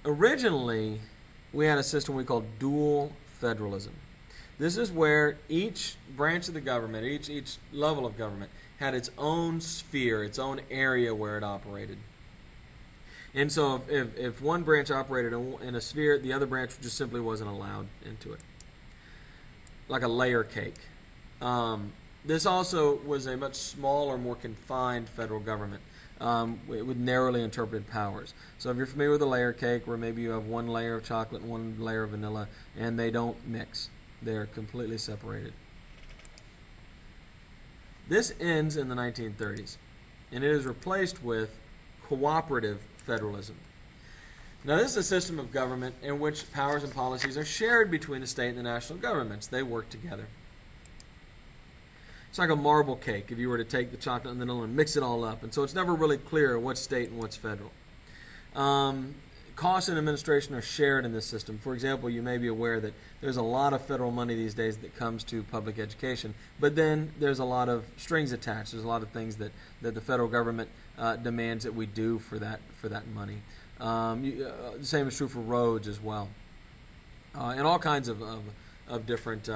Originally, we had a system we called dual federalism. This is where each branch of the government, each level of government, had its own sphere, its own area where it operated. And so if one branch operated in a sphere, the other branch just simply wasn't allowed into it. Like a layer cake. This also was a much smaller, more confined federal government with narrowly interpreted powers. So if you're familiar with a layer cake, where maybe you have one layer of chocolate and one layer of vanilla, and they don't mix. They're completely separated. This ends in the 1930s, and it is replaced with cooperative federalism. Now, this is a system of government in which powers and policies are shared between the state and the national governments. They work together. It's like a marble cake if you were to take the chocolate and vanilla and mix it all up. And so it's never really clear what's state and what's federal. Costs and administration are shared in this system. For example, you may be aware that there's a lot of federal money these days that comes to public education, but then there's a lot of strings attached. There's a lot of things that the federal government demands that we do for that money. The same is true for roads as well, and all kinds of different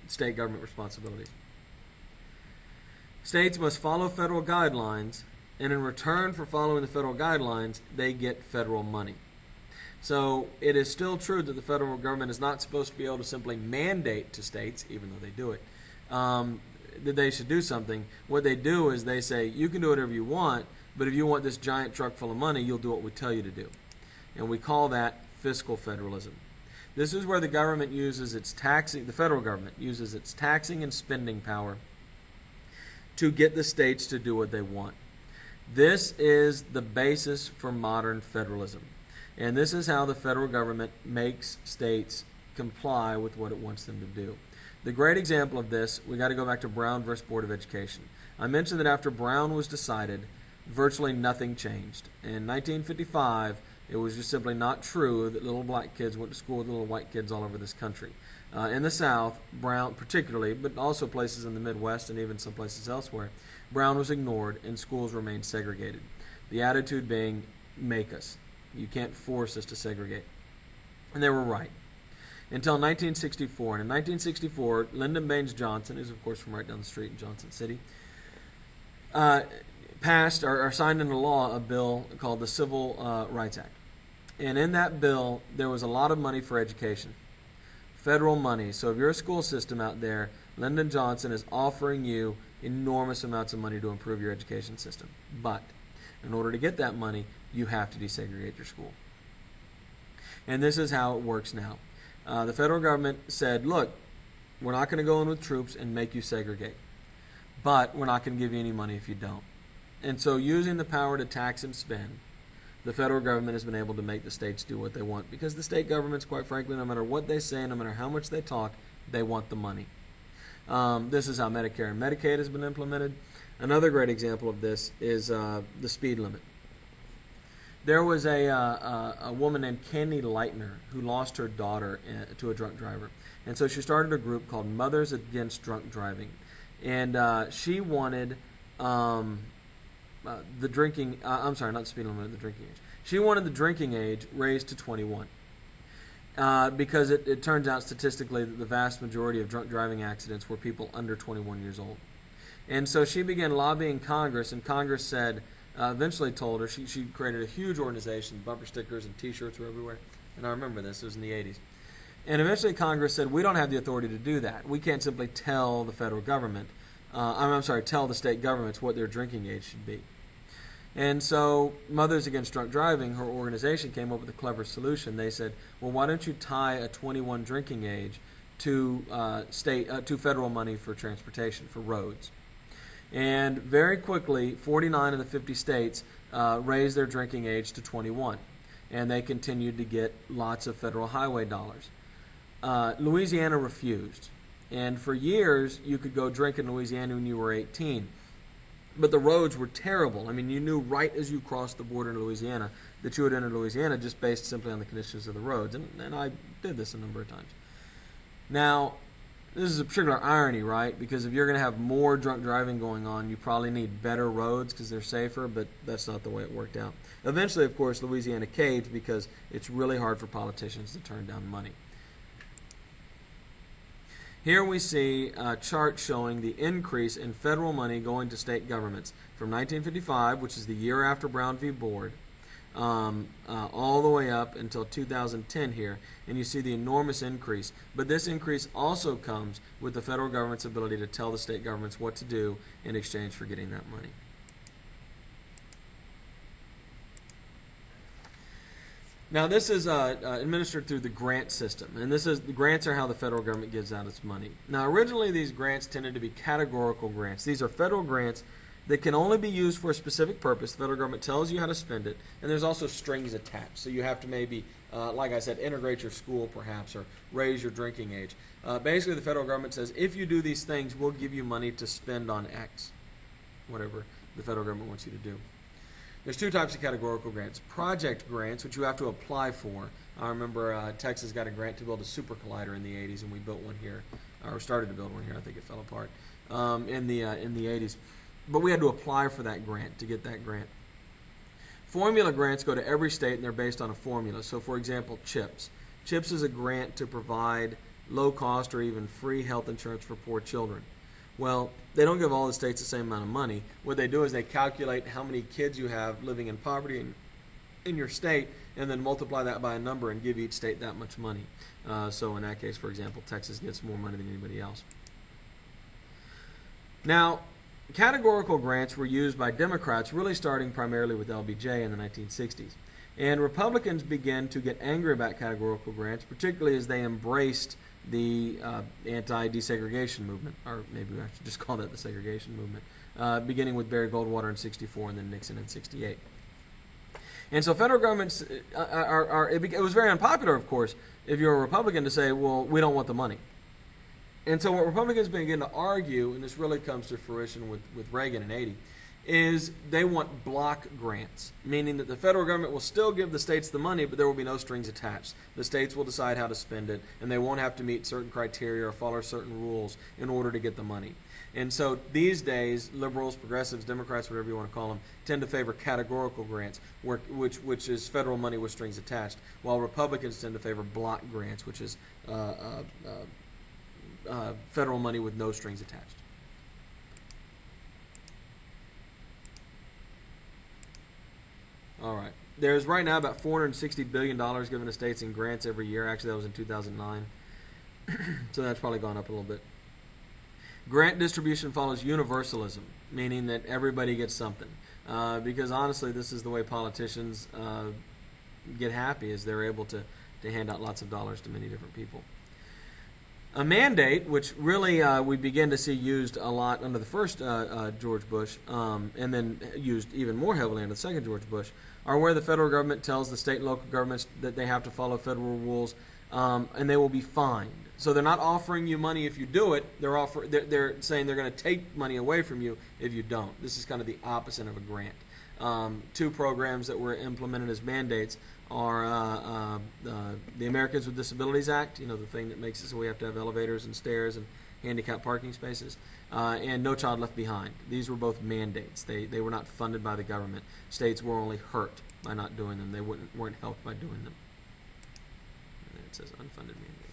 state government responsibilities. States must follow federal guidelines, and in return for following the federal guidelines, they get federal money. So it is still true that the federal government is not supposed to be able to simply mandate to states, even though they do it, that they should do something. What they do is they say, you can do whatever you want, but if you want this giant truck full of money, you'll do what we tell you to do. And we call that fiscal federalism. This is where the government uses its taxing, the federal government uses its taxing and spending power to get the states to do what they want. This is the basis for modern federalism. And this is how the federal government makes states comply with what it wants them to do. The great example of this, we got to go back to Brown versus Board of Education. I mentioned that after Brown was decided, virtually nothing changed. In 1955, it was just simply not true that little black kids went to school with little white kids all over this country. In the South, Brown particularly, but also places in the Midwest and even some places elsewhere, Brown was ignored and schools remained segregated. The attitude being, make us. You can't force us to segregate. And they were right. Until 1964. And in 1964, Lyndon Baines Johnson, who's of course from right down the street in Johnson City, passed or signed into law a bill called the Civil Rights Act. And in that bill, there was a lot of money for education. Federal money. So if you're a school system out there, Lyndon Johnson is offering you enormous amounts of money to improve your education system. But in order to get that money, you have to desegregate your school. And this is how it works now. The federal government said, look, we're not going to go in with troops and make you segregate. But we're not going to give you any money if you don't. And so using the power to tax and spend, the federal government has been able to make the states do what they want, because the state governments, quite frankly, no matter what they say, no matter how much they talk, they want the money. This is how Medicare and Medicaid has been implemented. Another great example of this is the speed limit. There was a woman named Candy Lightner who lost her daughter to a drunk driver. And so she started a group called Mothers Against Drunk Driving. And she wanted the drinking, I'm sorry, not the speed limit, the drinking age. She wanted the drinking age raised to 21. Because it turns out statistically that the vast majority of drunk driving accidents were people under 21 years old. And so she began lobbying Congress, and Congress said, eventually told her, she created a huge organization, bumper stickers and T-shirts were everywhere. And I remember this, it was in the 80s. And eventually Congress said, we don't have the authority to do that. We can't simply tell the federal government, tell the state governments what their drinking age should be. And so Mothers Against Drunk Driving, her organization, came up with a clever solution. They said, well, why don't you tie a 21 drinking age to to federal money for transportation, for roads. And very quickly, 49 of the 50 states raised their drinking age to 21. And they continued to get lots of federal highway dollars. Louisiana refused. And for years, you could go drink in Louisiana when you were 18. But the roads were terrible. I mean, you knew right as you crossed the border in Louisiana that you would enter Louisiana just based simply on the conditions of the roads. And I did this a number of times. Now, this is a particular irony, right? Because if you're going to have more drunk driving going on, you probably need better roads because they're safer, but that's not the way it worked out. Eventually, of course, Louisiana caved because it's really hard for politicians to turn down money. Here we see a chart showing the increase in federal money going to state governments from 1955, which is the year after Brown v. Board, all the way up until 2010 here, and you see the enormous increase. But this increase also comes with the federal government's ability to tell the state governments what to do in exchange for getting that money. Now, this is administered through the grant system, and the grants are how the federal government gives out its money. Now, originally these grants tended to be categorical grants. These are federal grants that can only be used for a specific purpose. The federal government tells you how to spend it, and there's also strings attached. So you have to maybe, like I said, integrate your school perhaps, or raise your drinking age. Basically, the federal government says, if you do these things, we'll give you money to spend on X, whatever the federal government wants you to do. There's two types of categorical grants. Project grants, which you have to apply for. I remember Texas got a grant to build a super collider in the 80s, and we built one here, or started to build one here. I think it fell apart in the 80s. But we had to apply for that grant to get that grant. Formula grants go to every state, and they're based on a formula. So, for example, CHIPS. CHIPS is a grant to provide low-cost or even free health insurance for poor children. Well, they don't give all the states the same amount of money. What they do is they calculate how many kids you have living in poverty in your state, and then multiply that by a number and give each state that much money. So in that case, for example, Texas gets more money than anybody else. Now, categorical grants were used by Democrats, really starting primarily with LBJ in the 1960s. And Republicans began to get angry about categorical grants, particularly as they embraced the anti-desegregation movement, or maybe I should just call that the segregation movement, beginning with Barry Goldwater in '64 and then Nixon in '68. And so federal governments, it was very unpopular, of course, if you're a Republican to say, well, we don't want the money. And so what Republicans begin to argue, and this really comes to fruition with Reagan in '80, is they want block grants, meaning that the federal government will still give the states the money, but there will be no strings attached. The states will decide how to spend it, and they won't have to meet certain criteria or follow certain rules in order to get the money. And so these days, liberals, progressives, Democrats, whatever you want to call them, tend to favor categorical grants, which is federal money with strings attached, while Republicans tend to favor block grants, which is federal money with no strings attached. All right. There's right now about $460 billion given to states in grants every year. Actually, that was in 2009. So that's probably gone up a little bit. Grant distribution follows universalism, meaning that everybody gets something. Because honestly, this is the way politicians get happy, is they're able to hand out lots of dollars to many different people. A mandate, which really we begin to see used a lot under the first George Bush, and then used even more heavily under the second George Bush, are where the federal government tells the state and local governments that they have to follow federal rules, and they will be fined. So they're not offering you money if you do it. They're saying they're going to take money away from you if you don't. This is kind of the opposite of a grant. Two programs that were implemented as mandates are the Americans with Disabilities Act, the thing that makes it so we have to have elevators and stairs and handicapped parking spaces, and No Child Left Behind. These were both mandates. They were not funded by the government. States were only hurt by not doing them. They weren't helped by doing them. And it says unfunded mandates.